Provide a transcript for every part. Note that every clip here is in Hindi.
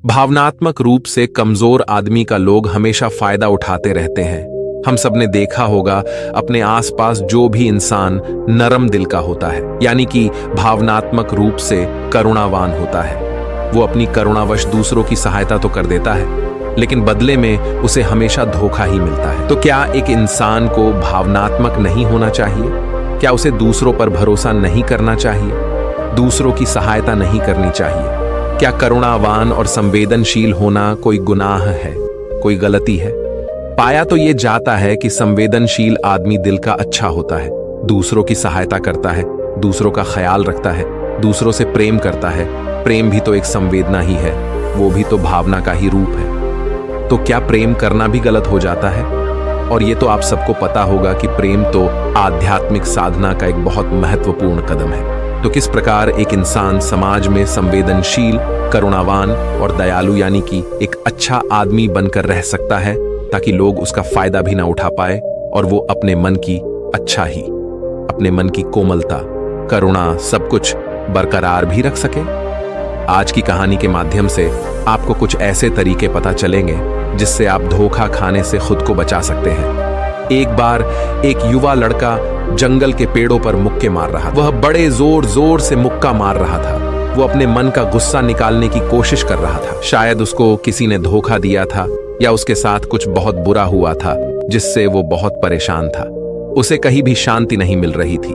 भावनात्मक रूप से कमजोर आदमी का लोग हमेशा फायदा उठाते रहते हैं। हम सबने देखा होगा अपने आसपास जो भी इंसान नरम दिल का होता है, यानी कि भावनात्मक रूप से करुणावान होता है, वो अपनी करुणावश दूसरों की सहायता तो कर देता है, लेकिन बदले में उसे हमेशा धोखा ही मिलता है। तो क्या एक इंसान को भावनात्मक नहीं होना चाहिए? क्या उसे दूसरों पर भरोसा नहीं करना चाहिए? दूसरों की सहायता नहीं करनी चाहिए? क्या करुणावान और संवेदनशील होना कोई गुनाह है, कोई गलती है? पाया तो ये जाता है कि संवेदनशील आदमी दिल का अच्छा होता है, दूसरों की सहायता करता है, दूसरों का ख्याल रखता है, दूसरों से प्रेम करता है। प्रेम भी तो एक संवेदना ही है, वो भी तो भावना का ही रूप है। तो क्या प्रेम करना भी गलत हो जाता है? और ये तो आप सबको पता होगा कि प्रेम तो आध्यात्मिक साधना का एक बहुत महत्वपूर्ण कदम है। तो किस प्रकार एक इंसान समाज में संवेदनशील, करुणावान और दयालु यानी कि एक अच्छा आदमी बनकर रह सकता है, ताकि लोग उसका फायदा भी ना उठा पाए और वो अपने मन की अच्छा ही, अपने मन की कोमलता, करुणा सब कुछ बरकरार भी रख सके। आज की कहानी के माध्यम से आपको कुछ ऐसे तरीके पता चलेंगे जिससे आप धोखा खाने से खुद को बचा सकते हैं। एक बार एक युवा लड़का जंगल के पेड़ों पर मुक्के मार रहा था। वह बड़े जोर जोर से मुक्का मार रहा था। वो अपने मन का गुस्सा निकालने की कोशिश कर रहा था। शायद उसको किसी ने धोखा दिया था या उसके साथ कुछ बहुत बुरा हुआ था जिससे वो बहुत परेशान था। उसे कहीं भी शांति नहीं मिल रही थी।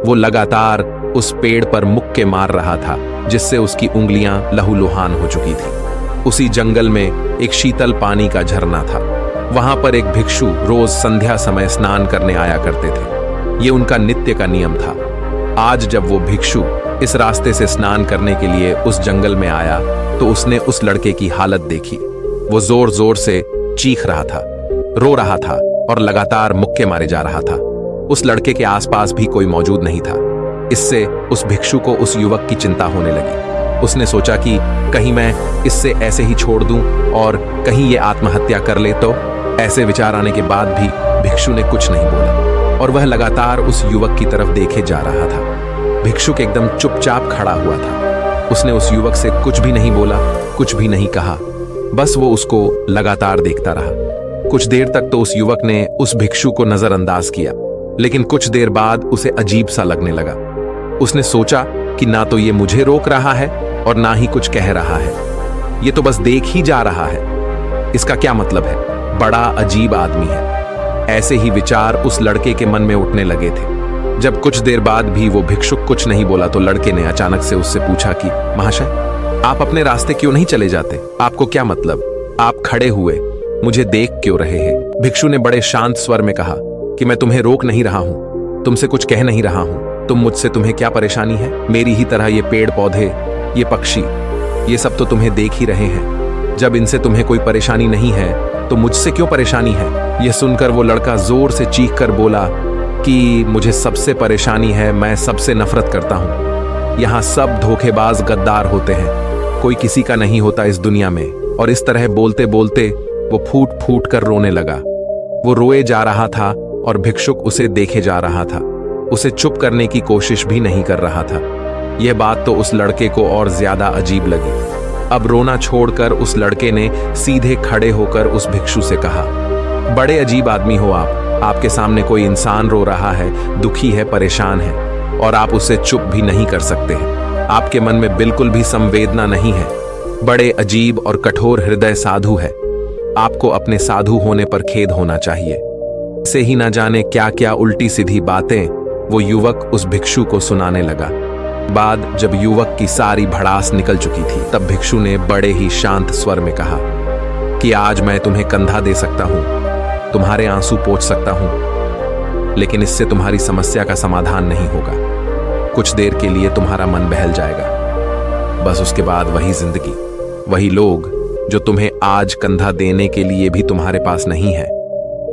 वो लगातार उस पेड़ पर मुक्के मार रहा था जिससे उसकी उंगलियां लहूलुहान हो चुकी थी। उसी जंगल में एक शीतल पानी का झरना था। वहां पर एक भिक्षु रोज संध्या समय स्नान करने आया करते थे। ये उनका नित्य का नियम था। आज जब वो भिक्षु इस रास्ते से स्नान करने के लिए उस जंगल में आया तो उसने उस लड़के की हालत देखी। वो जोर जोर से चीख रहा था, रो रहा था और लगातार मुक्के मारे जा रहा था। उस लड़के के आसपास भी कोई मौजूद नहीं था। इससे उस भिक्षु को उस युवक की चिंता होने लगी। उसने सोचा कि कहीं मैं इससे ऐसे ही छोड़ दूं और कहीं ये आत्महत्या कर ले तो। ऐसे विचार आने के बाद भी भिक्षु ने कुछ नहीं बोला और वह लगातार उस युवक की तरफ देखे जा रहा था। भिक्षुक एकदम चुपचाप खड़ा हुआ था। उसने उस युवक से कुछ भी नहीं बोला, कुछ भी नहीं कहा, बस वो उसको लगातार देखता रहा। कुछ देर तक तो उस युवक ने उस भिक्षु को नजरअंदाज किया, लेकिन कुछ देर बाद उसे अजीब सा लगने लगा। उसने सोचा कि ना तो ये मुझे रोक रहा है और ना ही कुछ कह रहा है, ये तो बस देख ही जा रहा है। इसका क्या मतलब है? बड़ा अजीब आदमी है। ऐसे ही विचार उस लड़के के मन में उठने लगे थे। जब कुछ देर बाद भी वो भिक्षुक कुछ नहीं बोला तो लड़के ने अचानक से उससे पूछा कि महाशय, आप अपने रास्ते क्यों नहीं चले जाते? आपको क्या मतलब? आप खड़े हुए मुझे देख क्यों रहे हैं? भिक्षु ने बड़े शांत स्वर में कहा कि मैं तुम्हें रोक नहीं रहा हूं, तुमसे कुछ कह नहीं रहा हूं। तुम मुझसे, तुम्हें क्या परेशानी है? मेरी ही तरह ये पेड़ पौधे, ये पक्षी, ये सब तो तुम्हें देख ही रहे हैं। जब इनसे तुम्हें कोई परेशानी नहीं है तो मुझसे क्यों परेशानी है? यह सुनकर वो लड़का जोर से चीख कर बोला कि मुझे सबसे परेशानी है, मैं सबसे नफरत करता हूं। यहां सब धोखेबाज गद्दार होते हैं, कोई किसी का नहीं होता इस दुनिया में। और इस तरह बोलते बोलते वो फूट फूट कर रोने लगा। वो रोए जा रहा था और भिक्षुक उसे देखे जा रहा था। उसे चुप करने की कोशिश भी नहीं कर रहा था। यह बात तो उस लड़के को और ज्यादा अजीब लगी। अब रोना छोड़कर उस लड़के ने सीधे खड़े होकर उस भिक्षु से कहा, बड़े अजीब आदमी हो आप। आपके सामने कोई इंसान रो रहा है, दुखी है, परेशान है और आप उसे चुप भी नहीं कर सकते हैं। आपके मन में बिल्कुल भी संवेदना नहीं है। बड़े अजीब और कठोर हृदय साधु है। आपको अपने साधु होने पर खेद होना चाहिए। से ही ना जाने क्या क्या उल्टी सीधी बातें वो युवक उस भिक्षु को सुनाने लगा। बाद जब युवक की सारी भड़ास निकल चुकी थी तब भिक्षु ने बड़े ही शांत स्वर में कहा कि आज मैं तुम्हें कंधा दे सकता हूं, तुम्हारे आंसू पोंछ सकता हूं, लेकिन इससे तुम्हारी समस्या का समाधान नहीं होगा। कुछ देर के लिए तुम्हारा मन बहल जाएगा, बस उसके बाद वही जिंदगी, वही लोग जो तुम्हें आज कंधा देने के लिए भी तुम्हारे पास नहीं है।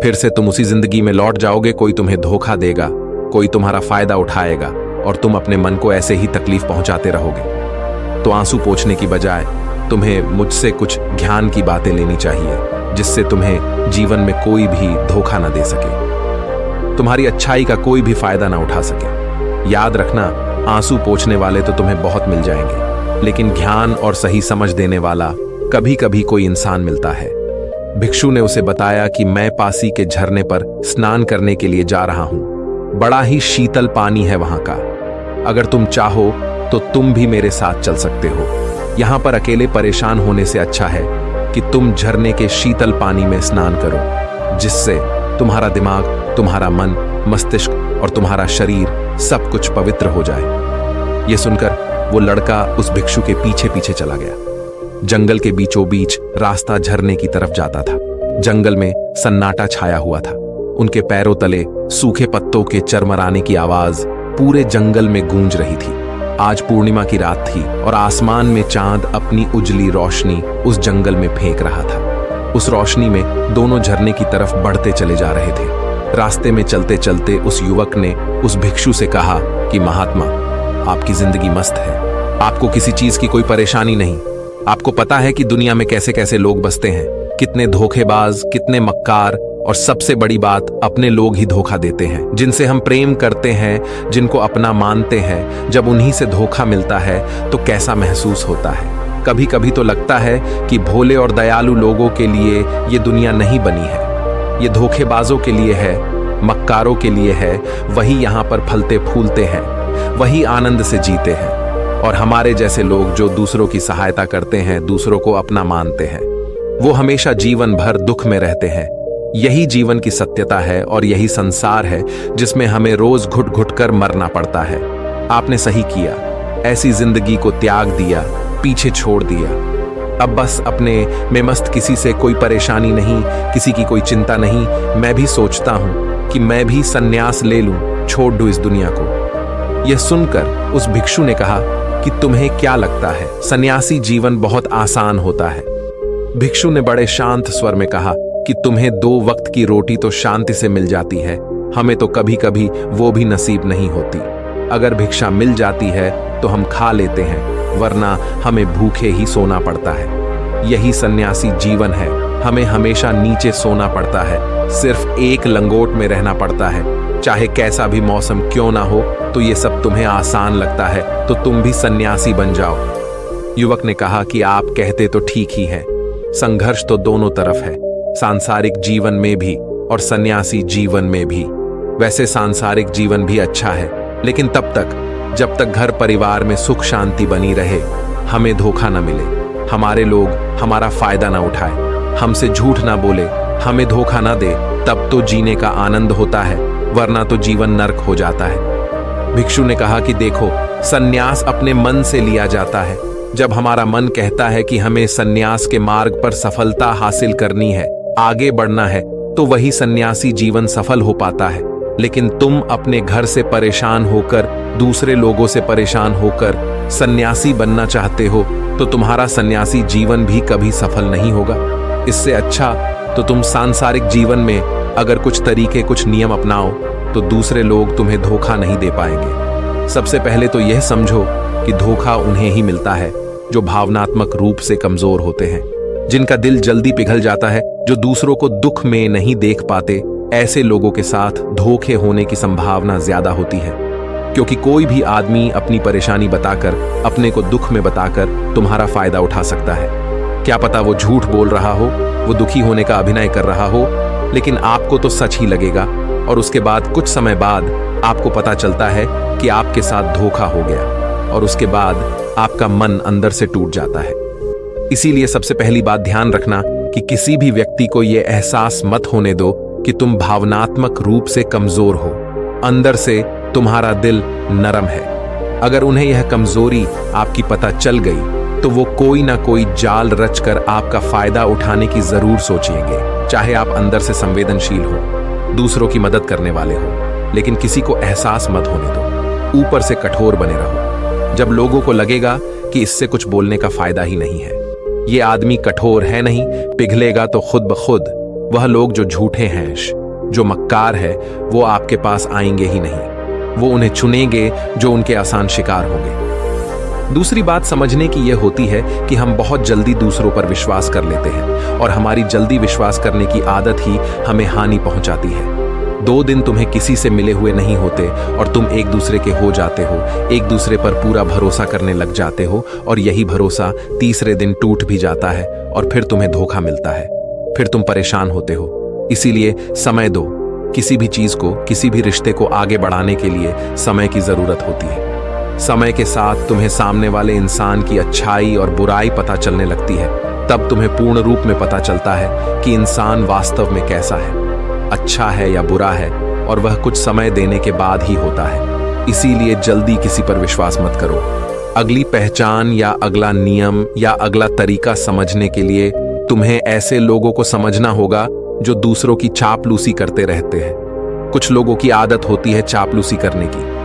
फिर से तुम उसी जिंदगी में लौट जाओगे। कोई तुम्हें धोखा देगा, कोई तुम्हारा फायदा उठाएगा और तुम अपने मन को ऐसे ही तकलीफ पहुंचाते रहोगे। तो आंसू पोंछने की बजाय तुम्हें मुझसे कुछ ज्ञान की बातें लेनी चाहिए, जिससे तुम्हें जीवन में कोई भी धोखा ना दे सके, तुम्हारी अच्छाई का कोई भी फायदा ना उठा सके। याद रखना, आंसू पोंछने वाले तो तुम्हें बहुत मिल जाएंगे, लेकिन ज्ञान और सही समझ देने वाला कभी कभी कोई इंसान मिलता है। भिक्षु ने उसे बताया कि मैं पासी के झरने पर स्नान करने के लिए जा रहा हूं। बड़ा ही शीतल पानी है वहां का। अगर तुम चाहो तो तुम भी मेरे साथ चल सकते हो। यहां पर अकेले परेशान होने से अच्छा है कि तुम झरने के शीतल पानी में स्नान करो, जिससे तुम्हारा दिमाग, तुम्हारा मन, मस्तिष्क और तुम्हारा शरीर सब कुछ पवित्र हो जाए। यह सुनकर वो लड़का उस भिक्षु के पीछे पीछे चला गया। जंगल के बीचों बीच रास्ता झरने की तरफ जाता था। जंगल में सन्नाटा छाया हुआ था। उनके पैरों तले सूखे पत्तों के चरमराने की आवाज पूरे जंगल में गूंज रही थी। आज पूर्णिमा की रात थी और आसमान में चांद अपनी उजली रोशनी उस जंगल में फेंक रहा था। उस रोशनी में दोनों झरने की तरफ बढ़ते चले जा रहे थे। रास्ते में चलते चलते उस युवक ने उस भिक्षु से कहा कि महात्मा, आपकी जिंदगी मस्त है, आपको किसी चीज की कोई परेशानी नहीं। आपको पता है कि दुनिया में कैसे कैसे लोग बसते हैं, कितने धोखेबाज, कितने मक्कार, और सबसे बड़ी बात, अपने लोग ही धोखा देते हैं। जिनसे हम प्रेम करते हैं, जिनको अपना मानते हैं, जब उन्हीं से धोखा मिलता है तो कैसा महसूस होता है। कभी कभी तो लगता है कि भोले और दयालु लोगों के लिए ये दुनिया नहीं बनी है। ये धोखेबाजों के लिए है, मक्कारों के लिए है। वही यहाँ पर फलते फूलते हैं, वही आनंद से जीते हैं। और हमारे जैसे लोग जो दूसरों की सहायता करते हैं, दूसरों को अपना मानते हैं, वो हमेशा जीवन भर दुख में रहते हैं। यही जीवन की सत्यता है और यही संसार है जिसमें हमें रोज घुट घुट कर मरना पड़ता है। आपने सही किया, ऐसी जिंदगी को त्याग दिया, पीछे छोड़ दिया। अब बस अपने में मस्त, किसी से कोई परेशानी नहीं, किसी की कोई चिंता नहीं। मैं भी सोचता हूं कि मैं भी संन्यास ले लूं, छोड़ दूं इस दुनिया को। यह सुनकर उस भिक्षु ने कहा कि तुम्हें क्या लगता है, सन्यासी जीवन बहुत आसान होता है? भिक्षु ने बड़े शांत स्वर में कहा कि तुम्हें 2 वक्त की रोटी तो शांति से मिल जाती है, हमें तो कभी कभी वो भी नसीब नहीं होती। अगर भिक्षा मिल जाती है तो हम खा लेते हैं, वरना हमें भूखे ही सोना पड़ता है। यही सन्यासी जीवन है, हमें हमेशा नीचे सोना पड़ता है, सिर्फ एक लंगोट में रहना पड़ता है। चाहे कैसा भी मौसम क्यों ना हो, तो ये सब तुम्हें आसान लगता है तो तुम भी सन्यासी बन जाओ। युवक ने कहा कि आप कहते तो ठीक ही है, संघर्ष तो दोनों तरफ है, सांसारिक जीवन में भी और सन्यासी जीवन में भी। वैसे सांसारिक जीवन भी अच्छा है, लेकिन तब तक जब तक घर परिवार में सुख शांति बनी रहे, हमें धोखा ना मिले, हमारे लोग हमारा फायदा ना उठाए, हमसे झूठ ना बोले, हमें धोखा ना दे, तब तो जीने का आनंद होता है, वरना तो जीवन नर्क हो जाता है। भिक्षु ने कहा कि देखो, सन्यास अपने मन से लिया जाता है। जब हमारा मन कहता है कि हमें सन्यास के मार्ग पर सफलता हासिल करनी है, आगे बढ़ना है, तो वही सन्यासी जीवन सफल हो पाता है। लेकिन तुम अपने घर से परेशान होकर, दूसरे लोगों से परेशान होकर सन्यासी बनना चाहते हो, तो तुम्हारा सन्यासी जीवन भी कभी सफल नहीं होगा। इससे अच्छा तो तुम सांसारिक जीवन में अगर कुछ तरीके, कुछ नियम अपनाओ, तो दूसरे लोग तुम्हें धोखा नहीं दे पाएंगे। सबसे पहले तो यह समझो कि धोखा उन्हें ही मिलता है जो भावनात्मक रूप से कमजोर होते हैं, जिनका दिल जल्दी पिघल जाता है, जो दूसरों को दुख में नहीं देख पाते। ऐसे लोगों के साथ धोखे होने की संभावना ज्यादा होती है, क्योंकि कोई भी आदमी अपनी परेशानी बताकर, अपने को दुख में बताकर तुम्हारा फायदा उठा सकता है। क्या पता वो झूठ बोल रहा हो, वो दुखी होने का अभिनय कर रहा हो, लेकिन आपको तो सच ही लगेगा और उसके बाद कुछ समय बाद आपको पता चलता है कि आपके साथ धोखा हो गया और उसके बाद आपका मन अंदर से टूट जाता है। इसीलिए सबसे पहली बात ध्यान रखना कि किसी भी व्यक्ति को यह एहसास मत होने दो कि तुम भावनात्मक रूप से कमजोर हो। अंदर से तुम्हारा दिल नरम है। अगर उन्हें यह कमजोरी आपकी पता चल गई तो वो कोई ना कोई जाल रचकर आपका फायदा उठाने की जरूर सोचेंगे। चाहे आप अंदर से संवेदनशील हो, दूसरों की मदद करने वाले हो, लेकिन किसी को एहसास मत होने दो। ऊपर से कठोर बने रहो। जब लोगों को लगेगा कि इससे कुछ बोलने का फायदा ही नहीं है, ये आदमी कठोर है नहीं, पिघलेगा तो खुद ब खुद। वह लोग जो झूठे हैं, जो मक्कार है, वो आपके पास आएंगे ही नहीं। वो उन्हें चुनेंगे जो उनके आसान शिकार होंगे। दूसरी बात समझने की यह होती है कि हम बहुत जल्दी दूसरों पर विश्वास कर लेते हैं और हमारी जल्दी विश्वास करने की आदत ही हमें हानि पहुंचाती है। 2 दिन तुम्हें किसी से मिले हुए नहीं होते और तुम एक दूसरे के हो जाते हो, एक दूसरे पर पूरा भरोसा करने लग जाते हो और यही भरोसा तीसरे दिन टूट भी जाता है और फिर तुम्हें धोखा मिलता है। फिर तुम परेशान होते हो। इसीलिए समय दो। किसी भी चीज को, किसी भी रिश्ते को आगे बढ़ाने के लिए समय की जरूरत होती है। समय के साथ तुम्हें सामने वाले इंसान की अच्छाई और बुराई पता चलने लगती है। तब तुम्हें पूर्ण रूप में पता चलता है कि इंसान वास्तव में कैसा है, अच्छा है या बुरा है, और वह कुछ समय देने के बाद ही होता है। इसीलिए जल्दी किसी पर विश्वास मत करो। अगली पहचान या अगला नियम या अगला तरीका समझने के लिए तुम्हें ऐसे लोगों को समझना होगा जो दूसरों की चापलूसी करते रहते हैं। कुछ लोगों की आदत होती है चापलूसी करने की।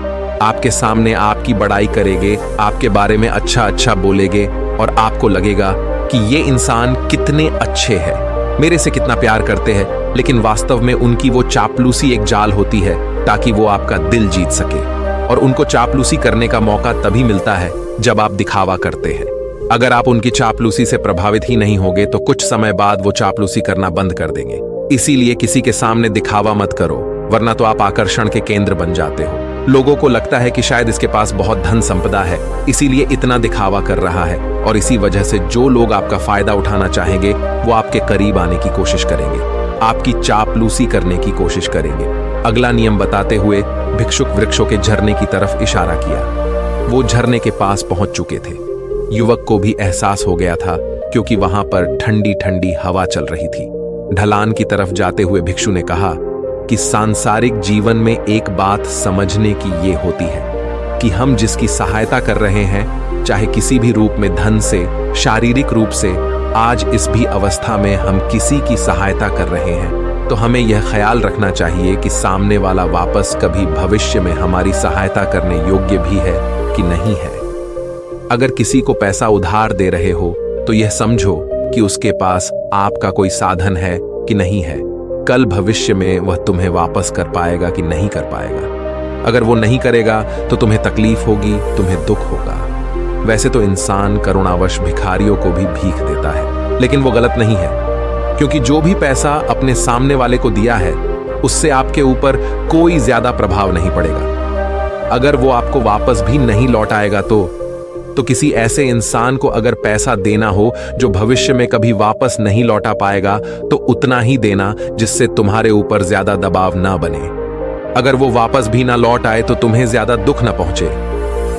आपके सामने आपकी बड़ाई करेंगे, आपके बारे में अच्छा अच्छा बोलेंगे और आपको लगेगा कि ये इंसान कितने अच्छे हैं, मेरे से कितना प्यार करते हैं, लेकिन वास्तव में उनकी वो चापलूसी एक जाल होती है ताकि वो आपका दिल जीत सके। और उनको चापलूसी करने का मौका तभी मिलता है जब आप दिखावा करते हैं। अगर आप उनकी चापलूसी से प्रभावित ही नहीं होगे तो कुछ समय बाद वो चापलूसी करना बंद कर देंगे। इसीलिए किसी के सामने दिखावा मत करो, वरना तो आप आकर्षण के केंद्र बन जाते हो। लोगों को लगता है कि शायद इसके पास बहुत धन संपदा है, इसीलिए इतना दिखावा कर रहा है, और इसी वजह से जो लोग आपका फायदा उठाना चाहेंगे वो आपके करीब आने की कोशिश करेंगे, आपकी चापलूसी करने की कोशिश करेंगे। अगला नियम बताते हुए भिक्षुक वृक्षों के झरने की तरफ इशारा किया। वो झरने के पास पहुंच चुके थे। युवक को भी एहसास हो गया था क्योंकि वहां पर ठंडी ठंडी हवा चल रही थी। ढलान की तरफ जाते हुए भिक्षु ने कहा कि सांसारिक जीवन में एक बात समझने की ये होती है कि हम जिसकी सहायता कर रहे हैं, चाहे किसी भी रूप में, धन से, शारीरिक रूप से, आज इस भी अवस्था में हम किसी की सहायता कर रहे हैं, तो हमें यह ख्याल रखना चाहिए कि सामने वाला वापस कभी भविष्य में हमारी सहायता करने योग्य भी है कि नहीं है। अगर किसी को पैसा उधार दे रहे हो तो यह समझो कि उसके पास आपका कोई साधन है कि नहीं है। कल भविष्य में वह तुम्हें वापस कर पाएगा कि नहीं कर पाएगा। अगर वो नहीं करेगा तो तुम्हें तकलीफ होगी, तुम्हें दुख होगा। वैसे तो इंसान करुणावश भिखारियों को भी भीख देता है, लेकिन वो गलत नहीं है, क्योंकि जो भी पैसा अपने सामने वाले को दिया है उससे आपके ऊपर कोई ज्यादा प्रभाव नहीं पड़ेगा। अगर वो आपको वापस भी नहीं लौट आएगा तो किसी ऐसे इंसान को अगर पैसा देना हो जो भविष्य में कभी वापस नहीं लौटा पाएगा, तो उतना ही देना जिससे तुम्हारे ऊपर ज्यादा दबाव ना बने। अगर वो वापस भी ना लौट आए तो तुम्हें ज्यादा दुख ना पहुंचे।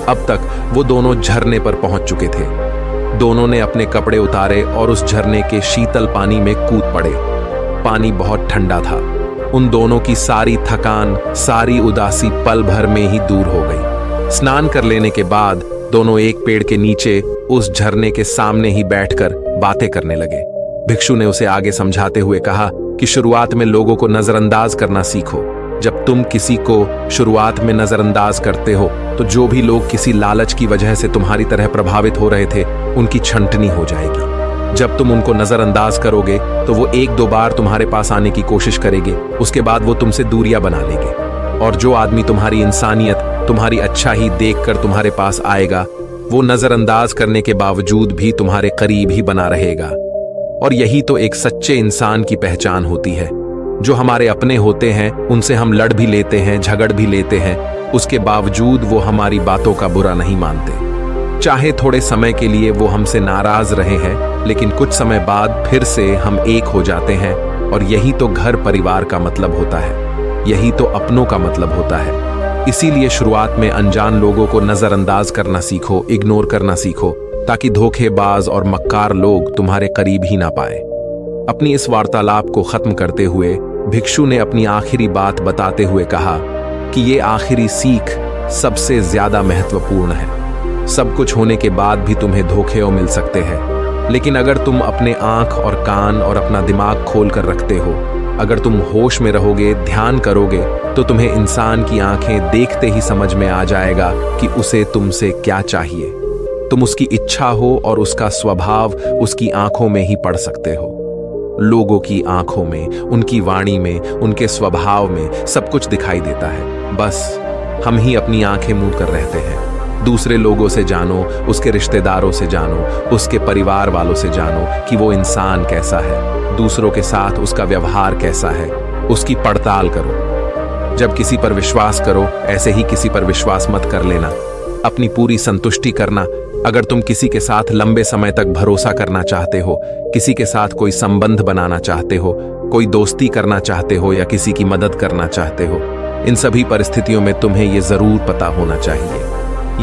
अब तक वो दोनों झरने पर पहुंच चुके थे। दोनों ने अपने कपड़े उतारे और उस झरने के शीतल पानी में कूद पड़े। पानी बहुत ठंडा था। उन दोनों की सारी थकान, सारी उदासी पल भर में ही दूर हो गई। स्नान कर लेने के बाद दोनों एक पेड़ के नीचे उस झरने के सामने ही बैठकर बातें करने लगे। भिक्षु ने उसे आगे समझाते हुए कहा कि शुरुआत में लोगों को नजरअंदाज करना सीखो। जब तुम किसी को शुरुआत में नजरअंदाज करते हो तो जो भी लोग किसी लालच की वजह से तुम्हारी तरह प्रभावित हो रहे थे, उनकी छंटनी हो जाएगी। जब तुम उनको नजरअंदाज करोगे तो वो 1-2 बार तुम्हारे पास आने की कोशिश करेंगे, उसके बाद वो तुमसे दूरियां बना लेंगे। और जो आदमी तुम्हारी इंसानियत, तुम्हारी अच्छाई देखकर तुम्हारे पास आएगा, वो नजरअंदाज करने के बावजूद भी तुम्हारे करीब ही बना रहेगा। और यही तो एक सच्चे इंसान की पहचान होती है। जो हमारे अपने होते हैं उनसे हम लड़ भी लेते हैं, झगड़ भी लेते हैं, उसके बावजूद वो हमारी बातों का बुरा नहीं मानते। चाहे थोड़े समय के लिए वो हमसे नाराज रहे हैं, लेकिन कुछ समय बाद फिर से हम एक हो जाते हैं। और यही तो घर परिवार का मतलब होता है, यही तो अपनों का मतलब होता है। इसीलिए शुरुआत में अनजान लोगों को नजरअंदाज करना सीखो, इग्नोर करना सीखो, ताकि धोखेबाज और मक्कार लोग तुम्हारे करीब ही ना पाए। अपनी इस वार्तालाप को खत्म करते हुए भिक्षु ने अपनी आखिरी बात बताते हुए कहा कि ये आखिरी सीख सबसे ज्यादा महत्वपूर्ण है। सब कुछ होने के बाद भी तुम्हें धोखे मिल सकते हैं, लेकिन अगर तुम अपने आंख और कान और अपना दिमाग खोल कर रखते हो, अगर तुम होश में रहोगे, ध्यान करोगे, तो तुम्हें इंसान की आंखें देखते ही समझ में आ जाएगा कि उसे तुमसे क्या चाहिए। तुम उसकी इच्छा हो और उसका स्वभाव उसकी आंखों में ही पढ़ सकते हो। लोगों की आंखों में, उनकी वाणी में, उनके स्वभाव में सब कुछ दिखाई देता है। बस हम ही अपनी आंखें मूंद कर रहते हैं। दूसरे लोगों से जानो, उसके रिश्तेदारों से जानो, उसके परिवार वालों से जानो कि वो इंसान कैसा है, दूसरों के साथ उसका व्यवहार कैसा है, उसकी पड़ताल करो। जब किसी पर विश्वास करो, ऐसे ही किसी पर विश्वास मत कर लेना। अपनी पूरी संतुष्टि करना। अगर तुम किसी के साथ लंबे समय तक भरोसा करना चाहते हो, किसी के साथ कोई संबंध बनाना चाहते हो, कोई दोस्ती करना चाहते हो या किसी की मदद करना चाहते हो, इन सभी परिस्थितियों में तुम्हें ये जरूर पता होना चाहिए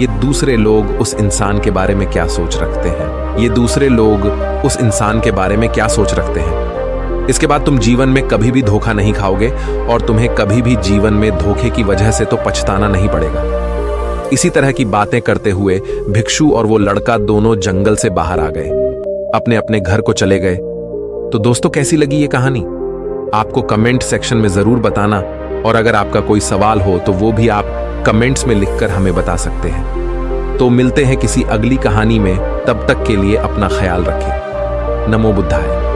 ये दूसरे लोग उस इंसान के बारे में क्या सोच रखते हैं। ये दूसरे लोग उस इंसान के बारे में क्या सोच रखते हैं। इसके बाद तुम जीवन में कभी भी धोखा नहीं खाओगे और तुम्हें कभी भी जीवन में धोखे की वजह से तो पछताना नहीं पड़ेगा। इसी तरह की बातें करते हुए भिक्षु और वो लड़का दोनों जंगल से बाहर आ गए, अपने अपने घर को चले गए। तो दोस्तों, कैसी लगी ये कहानी? आपको कमेंट सेक्शन में जरूर बताना, और अगर आपका कोई सवाल हो तो वो भी आप कमेंट्स में लिखकर हमें बता सकते हैं। तो मिलते हैं किसी अगली कहानी में, तब तक के लिए अपना ख्याल रखें। नमो बुद्धाय।